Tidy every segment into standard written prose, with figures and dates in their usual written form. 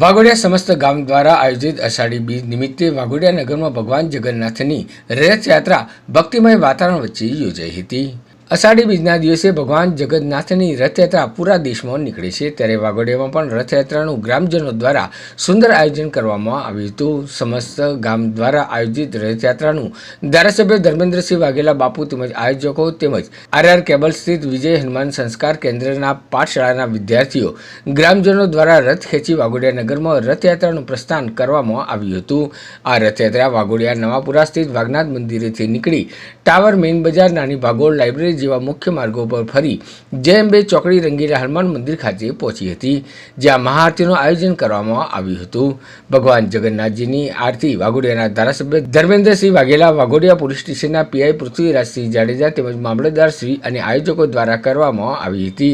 વાઘોડિયા સમસ્ત ગામ દ્વારા આયોજિત અષાઢી બીજ નિમિત્તે વાઘોડિયા નગરમાં ભગવાન જગન્નાથની રથયાત્રા ભક્તિમય વાતાવરણ વચ્ચે યોજાઈ હતી। અષાઢી બીજના દિવસે ભગવાન જગન્નાથની રથયાત્રા પૂરા દેશમાં નીકળે છે, ત્યારે વાઘોડિયામાં પણ રથયાત્રાનું ગ્રામજનો દ્વારા સુંદર આયોજન કરવામાં આવ્યું હતું। સમસ્ત ગામ દ્વારા આયોજિત રથયાત્રાનું ધારાસભ્ય ધર્મેન્દ્રસિંહ વાઘેલા બાપુ તેમજ આયોજકો તેમજ આરઆર કેબલ સ્થિત વિજય હનુમાન સંસ્કાર કેન્દ્રના પાઠશાળાના વિદ્યાર્થીઓ ગ્રામજનો દ્વારા રથ ખેંચી વાઘોડિયા નગરમાં રથયાત્રાનું પ્રસ્થાન કરવામાં આવ્યું હતું। આ રથયાત્રા વાઘોડિયા નવાપુરા સ્થિત વાઘનાથ મંદિરેથી નીકળી ટાવર, મેઇન બજાર, નાની ભાગોળ, લાઇબ્રેરી જેવા મુખ્ય માર્ગો પર ફરી જય અંબે ચોકડી, રંગીલા હનુમાન મંદિર ખાતે પહોંચી હતી, જ્યાં મહાઆરતીનું આયોજન કરવામાં આવ્યું હતું। ભગવાન જગન્નાથજીની આરતી વાઘોડિયાના ધારાસભ્ય ધર્મેન્દ્રસિંહ વાઘેલા, વાઘોડિયા પોલીસ સ્ટેશનના પીઆઈ પૃથ્વીરાજસિંહ જાડેજા તેમજ મામલતદાર શ્રી અને આયોજકો દ્વારા કરવામાં આવી હતી,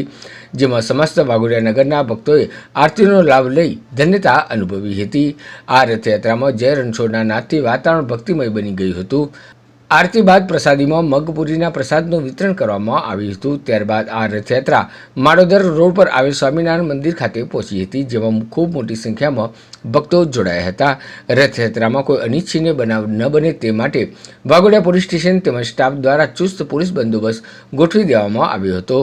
જેમાં સમસ્ત વાઘોડિયા નગરના ભક્તોએ આરતીનો લાભ લઈ ધન્યતા અનુભવી હતી। આ રથયાત્રામાં જય રણછોડના નાદથી વાતાવરણ ભક્તિમય બની ગયું હતું। આરતી બાદ પ્રસાદીમાં મગપુરીના પ્રસાદનું વિતરણ કરવામાં આવ્યું હતું। ત્યારબાદ આ રથયાત્રા માળોદર રોડ પર આવેલ સ્વામિનારાયણ મંદિર ખાતે પહોંચી હતી, જેમાં ખૂબ મોટી સંખ્યામાં ભક્તો જોડાયા હતા। રથયાત્રામાં કોઈ અનિચ્છનીય બનાવ ન બને તે માટે વાઘોડિયા પોલીસ સ્ટેશન તેમજ સ્ટાફ દ્વારા ચુસ્ત પોલીસ બંદોબસ્ત ગોઠવી દેવામાં આવ્યો હતો।